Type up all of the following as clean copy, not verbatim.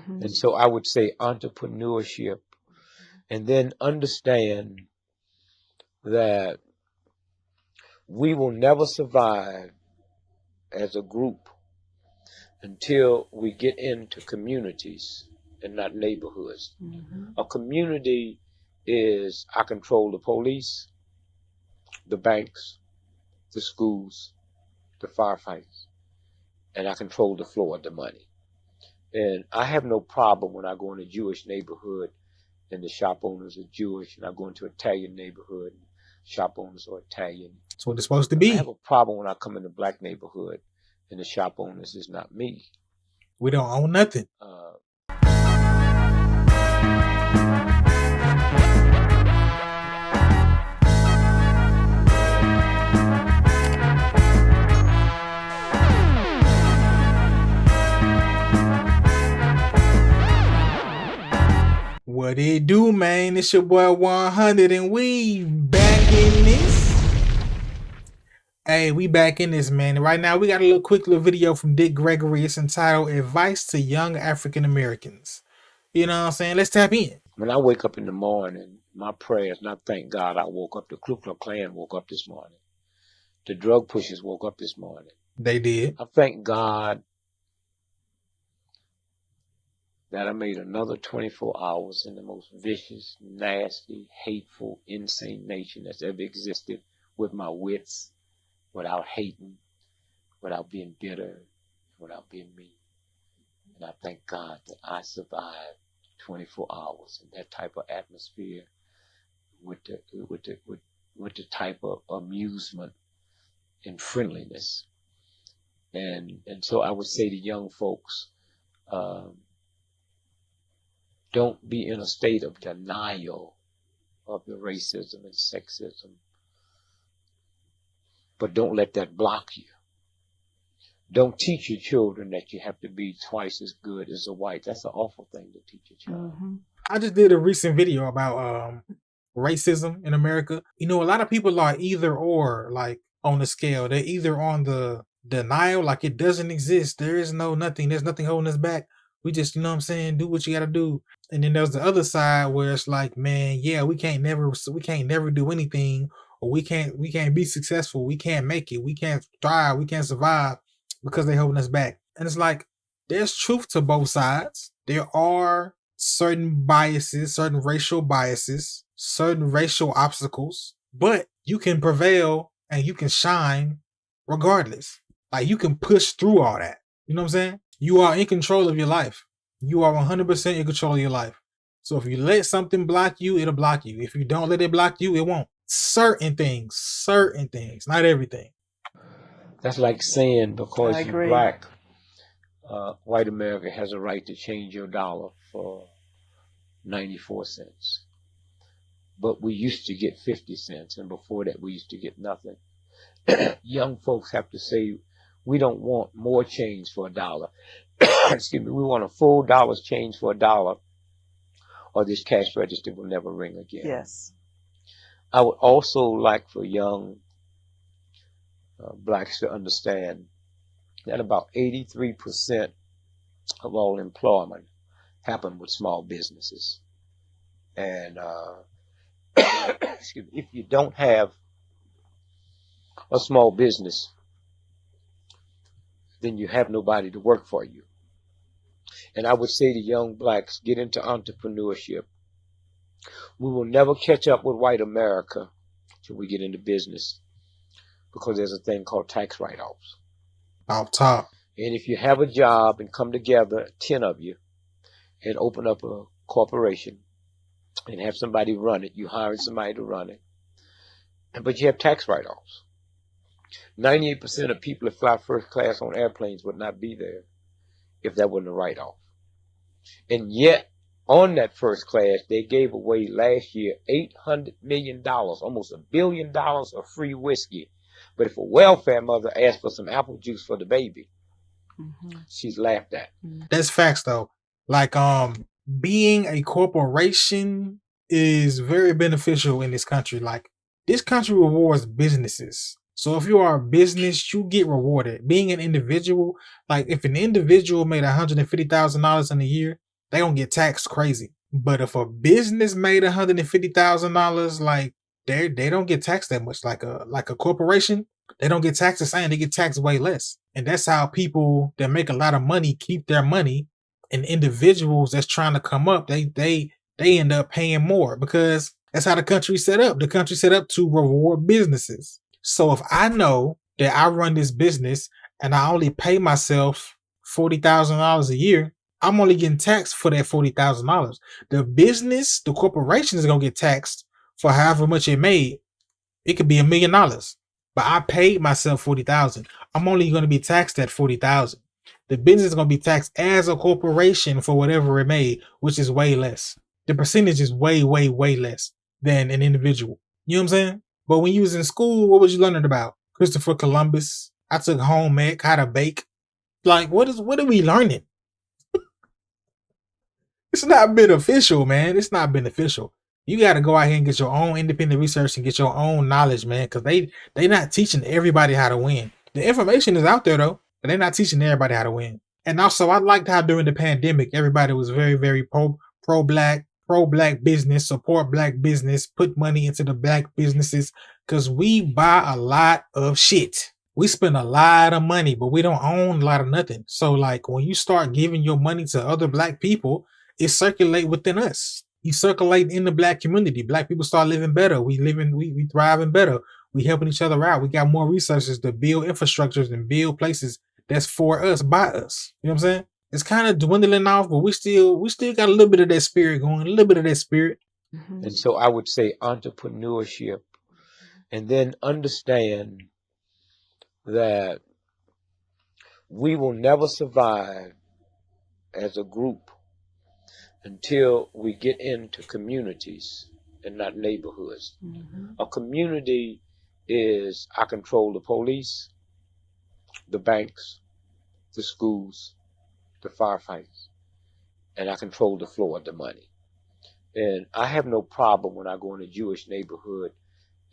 And so I would say entrepreneurship, and then understand that we will never survive as a group until we get into communities and not neighborhoods. A community is, I control the police, the banks, the schools, the firefighters, and I control the flow of the money. And I have no problem when I go in a Jewish neighborhood and the shop owners are Jewish, and I go into an Italian neighborhood and shop owners are Italian. That's what it's supposed to be. I have a problem when I come in a black neighborhood and the shop owners is not me. We don't own nothing. What it do, man? It's your boy 100 and we back in this. Hey, we back in this, man. Right now, we got a quick little video from Dick Gregory. It's entitled Advice to Young African Americans. You know what I'm saying? Let's tap in. When I wake up in the morning, my prayers, and I thank God I woke up. The Ku Klux Klan woke up this morning. The drug pushers woke up this morning. They did. I thank God that I made another 24 hours in the most vicious, nasty, hateful, insane nation that's ever existed, with my wits, without hating, without being bitter, without being mean. And I thank God that I survived 24 hours in that type of atmosphere, with the type of amusement and friendliness. And so I would say to young folks, don't be in a state of denial of the racism and sexism, but don't let that block you. Don't teach your children that you have to be twice as good as a white. That's an awful thing to teach a child. I just did a recent video about racism in America. You know, a lot of people are either or, like, on the scale. They're either on the denial, like it doesn't exist. There is nothing. There's nothing holding us back. We just, you know what I'm saying, do what you gotta do. And then there's the other side where it's like, man, yeah, we can't never do anything, or we can't be successful. We can't make it. We can't thrive. We can't survive because they're holding us back. And it's like, there's truth to both sides. There are certain biases, certain racial biases, certain racial obstacles, but you can prevail and you can shine regardless. Like, you can push through all that. You know what I'm saying? You are in control of your life. You are 100% in control of your life. So if you let something block you, it'll block you. If you don't let it block you, it won't. Certain things, not everything. That's like saying because you're black, white America has a right to change your dollar for 94 cents. But we used to get 50 cents, and before that we used to get nothing. Young folks have to say, we don't want more change for $1. Excuse me, we want a full dollar's change for $1, or this cash register will never ring again. Yes. I would also like for young blacks to understand that about 83% of all employment happen with small businesses. And excuse me, if you don't have a small business, then you have nobody to work for you. And I would say to young blacks, get into entrepreneurship. We will never catch up with white America till we get into business, because there's a thing called tax write-offs. Off top. And if you have a job and come together, 10 of you, and open up a corporation and have somebody run it, you hiring somebody to run it, but you have tax write-offs. 98% of people that fly first class on airplanes would not be there if that wasn't a write-off. And yet, on that first class, they gave away last year $800 million, almost $1 billion of free whiskey. But if a welfare mother asked for some apple juice for the baby, she's laughed at. That's facts, though. Like, being a corporation is very beneficial in this country. Like, this country rewards businesses. So if you are a business, you get rewarded. Being an individual, like if an individual made $150,000 in a year, they gonna get taxed crazy. But if a business made $150,000, like they don't get taxed that much. Like a corporation, they don't get taxed the same. They get taxed way less. And that's how people that make a lot of money keep their money. And individuals that's trying to come up, they end up paying more because that's how the country's set up. The country's set up to reward businesses. So if I know that I run this business and I only pay myself $40,000 a year, I'm only getting taxed for that $40,000. The business, the corporation is gonna get taxed for however much it made. It could be $1 million, but I paid myself 40,000. I'm only gonna be taxed at 40,000. The business is gonna be taxed as a corporation for whatever it made, which is way less. The percentage is way, way, way less than an individual. You know what I'm saying? But when you was in school, what was you learning about? Christopher Columbus. I took home ec, how to bake. Like, what are we learning? It's not beneficial, man. It's not beneficial. You got to go out here and get your own independent research and get your own knowledge, man, because they not teaching everybody how to win. The information is out there though, but they're not teaching everybody how to win. And also, I liked how during the pandemic, everybody was very, very pro black business, support black business, put money into the black businesses, because we buy a lot of shit. We spend a lot of money, but we don't own a lot of nothing. So, like, when you start giving your money to other black people, it circulate within us. You circulate in the black community. Black people start living better. We thriving better. We helping each other out. We got more resources to build infrastructures and build places that's for us, by us. You know what I'm saying? It's kind of dwindling off, but we still got a little bit of that spirit going, a little bit of that spirit. And so I would say entrepreneurship, and then understand that we will never survive as a group until we get into communities and not neighborhoods. A community is, I control the police, the banks, the schools, the firefighters, and I control the flow of the money. And I have no problem when I go in a Jewish neighborhood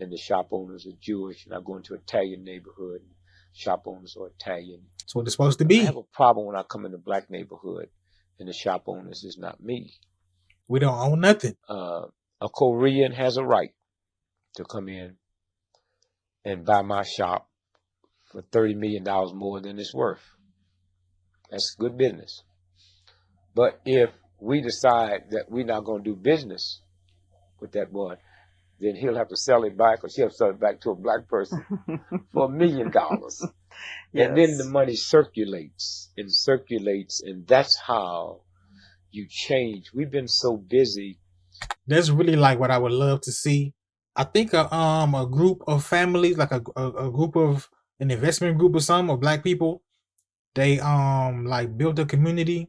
and the shop owners are Jewish, and I go into an Italian neighborhood and shop owners are Italian. That's what it's supposed to be. I have a problem when I come in a black neighborhood and the shop owners is not me. We don't own nothing. A Korean has a right to come in and buy my shop for $30 million more than it's worth. That's good business. But if we decide that we're not going to do business with that boy, then he'll have to sell it back, or she'll sell it back to a black person for $1 million. Yes. And then the money circulates, and that's how you change. We've been so busy. That's really like what I would love to see. I think a group of families, like a group of an investment group or something of black people, they like built a community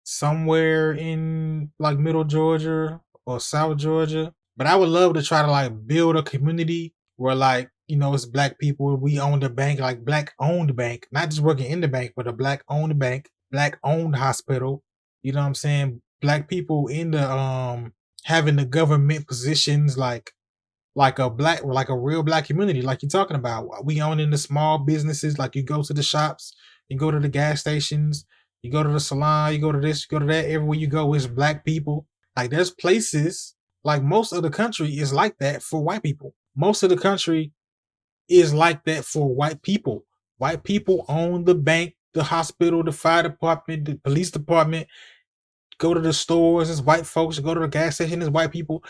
somewhere in like middle Georgia or South Georgia. But I would love to try to like build a community where, like, you know, it's black people. We own the bank, like black owned bank, not just working in the bank, but a black owned bank, black owned hospital. You know what I'm saying? Black people in the having the government positions, like a real black community, like you're talking about. We own in the small businesses, like you go to the shops, you go to the gas stations, you go to the salon, you go to this, you go to that. Everywhere you go is black people. Like, there's places, like most of the country is like that for white people. Most of the country is like that for white people. White people own the bank, the hospital, the fire department, the police department. Go to the stores, it's white folks. Go to the gas station, it's white people.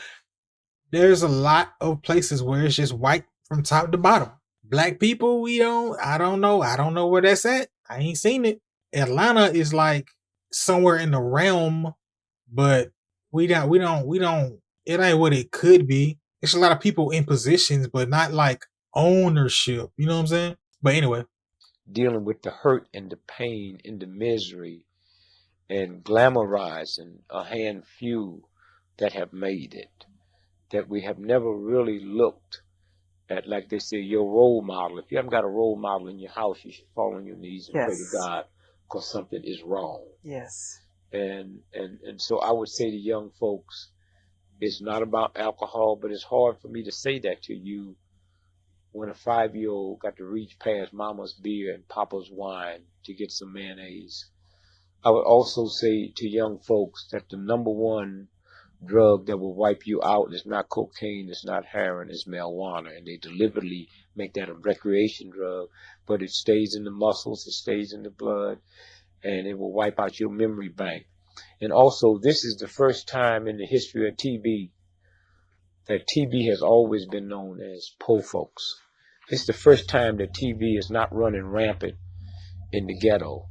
There's a lot of places where it's just white from top to bottom. Black people, I don't know where that's at. I ain't seen it. Atlanta is like somewhere in the realm, but we don't, it ain't what it could be. It's a lot of people in positions, but not like ownership. You know what I'm saying? But anyway. Dealing with the hurt and the pain and the misery and glamorizing a hand few that have made it, that we have never really looked at, like they say, your role model. If you haven't got a role model in your house, you should fall on your knees and pray to God, because something is wrong. Yes. And so I would say to young folks, it's not about alcohol, but it's hard for me to say that to you when a 5-year-old got to reach past mama's beer and papa's wine to get some mayonnaise. I would also say to young folks that the number one drug that will wipe you out is not cocaine, it's not heroin, it's marijuana. And they deliberately make that a recreation drug, but it stays in the muscles, it stays in the blood, and it will wipe out your memory bank. And also, this is the first time in the history of TB that TB has always been known as poor folks. It's the first time that TB is not running rampant in the ghetto.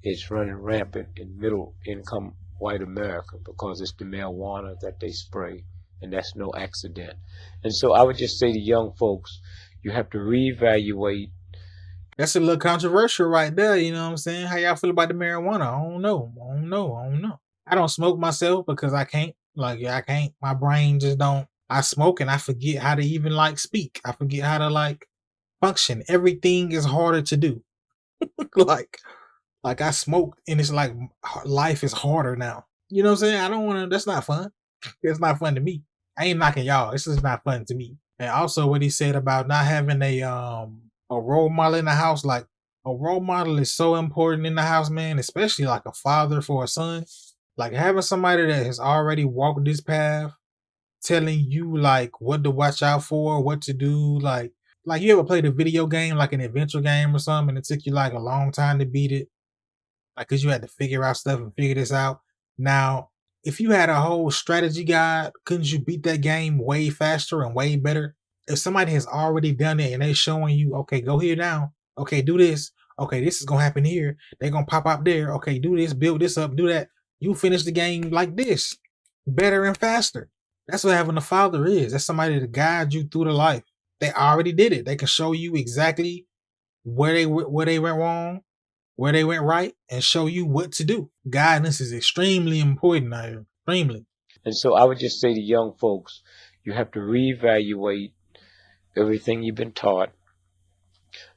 It's running rampant in middle income white America because it's the marijuana that they spray, and that's no accident. And so I would just say to young folks, you have to reevaluate. That's a little controversial right there, you know what I'm saying? How y'all feel about the marijuana? I don't know. I don't smoke myself because I can't. Like, I can't. My brain just don't. I smoke and I forget how to even like speak. I forget how to like function. Everything is harder to do. like I smoked and it's like life is harder now. You know what I'm saying? I don't want to. That's not fun. It's not fun to me. I ain't knocking y'all. It's just not fun to me. And also what he said about not having a role model in the house. Like, a role model is so important in the house, man, especially like a father for a son. Like, having somebody that has already walked this path, telling you like what to watch out for, what to do. Like you ever played a video game, like an adventure game or something, and it took you like a long time to beat it? Like, cause you had to figure out stuff and figure this out. Now, if you had a whole strategy guide, couldn't you beat that game way faster and way better? If somebody has already done it and they showing you, okay, go here now. Okay, do this. Okay, this is gonna happen here. They're gonna pop up there. Okay, do this, build this up, do that. You finish the game like this, better and faster. That's what having a father is. That's somebody to guide you through the life. They already did it. They can show you exactly where they went wrong, where they went right, and show you what to do. Guidance is extremely important out here. Extremely. And so I would just say to young folks, you have to reevaluate everything you've been taught.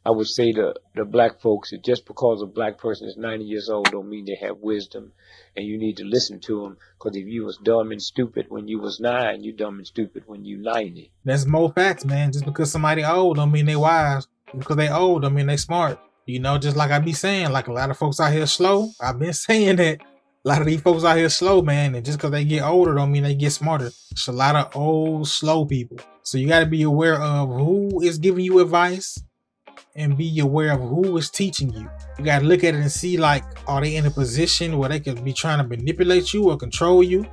I would say to the black folks that just because a black person is 90 years old don't mean they have wisdom, and you need to listen to them, because if you was dumb and stupid when you was 9, you dumb and stupid when you 90. That's more facts, man. Just because somebody old don't mean they wise. Because they old don't mean they smart. You know, just like I be saying, like a lot of folks out here slow. I've been saying that. A lot of these folks out here slow, man. And just because they get older don't mean they get smarter. It's a lot of old, slow people. So you got to be aware of who is giving you advice and be aware of who is teaching you. You got to look at it and see, like, are they in a position where they could be trying to manipulate you or control you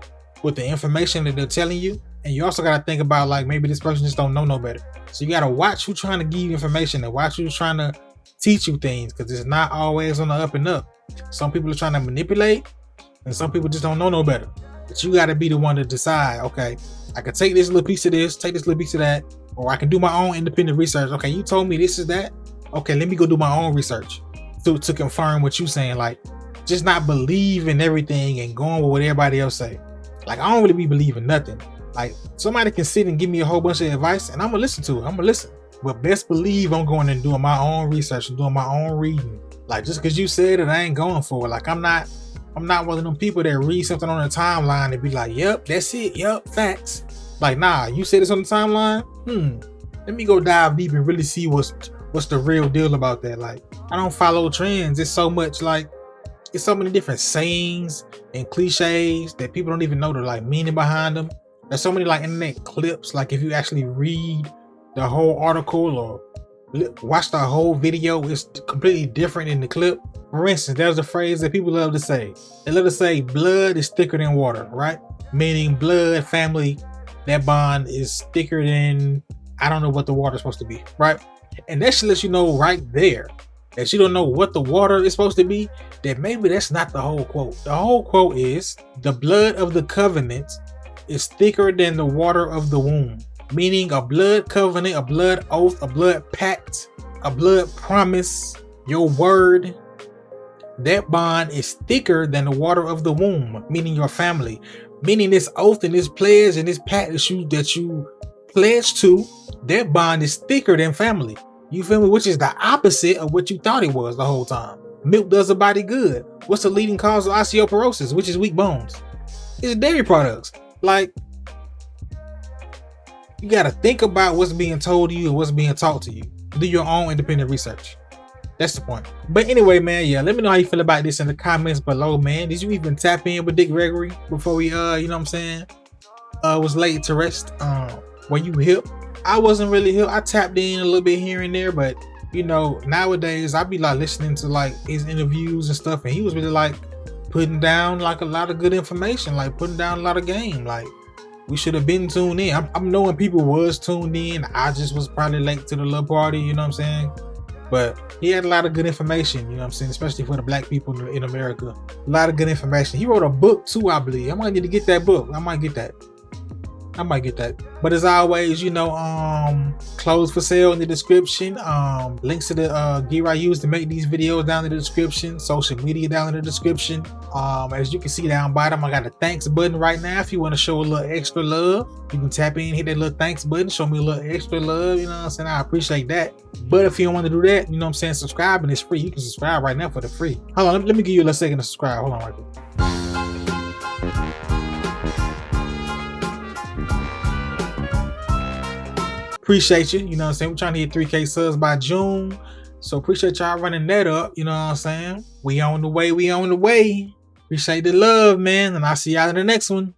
with the information that they're telling you? And you also got to think about, like, maybe this person just don't know no better. So you got to watch who's trying to give you information and watch who's trying to teach you things, because it's not always on the up and up. Some people are trying to manipulate and some people just don't know no better. But you got to be the one to decide, okay, I can take this little piece of this, take this little piece of that, or I can do my own independent research. Okay, you told me this is that. Okay, let me go do my own research to confirm what you're saying. Like, just not believing everything and going with what everybody else say. Like, I don't really be believing nothing. Like, somebody can sit and give me a whole bunch of advice and I'm gonna listen to it. I'm gonna listen. But best believe I'm going and doing my own research and doing my own reading. Like, just because you said it, I ain't going for it. Like, I'm not one of them people that read something on the timeline and be like, yep, that's it. Yep, facts. Like, nah, you said this on the timeline? Let me go dive deep and really see what's the real deal about that. Like, I don't follow trends. It's so much, like, it's so many different sayings and cliches that people don't even know the like meaning behind them. There's so many like internet clips. Like, if you actually read the whole article or watch the whole video, it's completely different in the clip. For instance, there's a phrase that people love to say. They love to say blood is thicker than water, right? Meaning blood, family, that bond is thicker than, I don't know what the water's supposed to be, right? And that should let you know right there that you don't know what the water is supposed to be, that maybe that's not the whole quote. The whole quote is, the blood of the covenant is thicker than the water of the womb. Meaning a blood covenant, a blood oath, a blood pact, a blood promise, your word, that bond is thicker than the water of the womb, meaning your family. Meaning this oath and this pledge and this pact that you pledge to, that bond is thicker than family. You feel me? Which is the opposite of what you thought it was the whole time. Milk does the body good. What's the leading cause of osteoporosis, which is weak bones? It's dairy products. Like, you got to think about what's being told to you and what's being taught to you. Do your own independent research. That's the point. But anyway, man, yeah, let me know how you feel about this in the comments below, man. Did you even tap in with Dick Gregory before we, you know what I'm saying, was laid to rest? Were you hip? I wasn't really hip. I tapped in a little bit here and there, but you know, nowadays I be like listening to like his interviews and stuff, and he was really like putting down like a lot of good information, like putting down a lot of game. Like we should have been tuned in. I'm knowing people was tuned in. I just was probably late to the little party, you know what I'm saying? But he had a lot of good information, you know what I'm saying, especially for the black people in America. A lot of good information. He wrote a book too, I believe. I might need to get that book. I might get that. But as always, you know, clothes for sale in the description. Links to the gear I use to make these videos down in the description. Social media down in the description. As you can see down bottom, I got a thanks button right now. If you want to show a little extra love, you can tap in, hit that little thanks button, show me a little extra love, you know what I'm saying? I appreciate that. But if you don't want to do that, you know what I'm saying, subscribing is free. You can subscribe right now for the free. Hold on, let me give you a little second to subscribe. Hold on right there. Appreciate you, you know what I'm saying? We're trying to hit 3K subs by June. So appreciate y'all running that up, you know what I'm saying? We on the way. Appreciate the love, man. And I'll see y'all in the next one.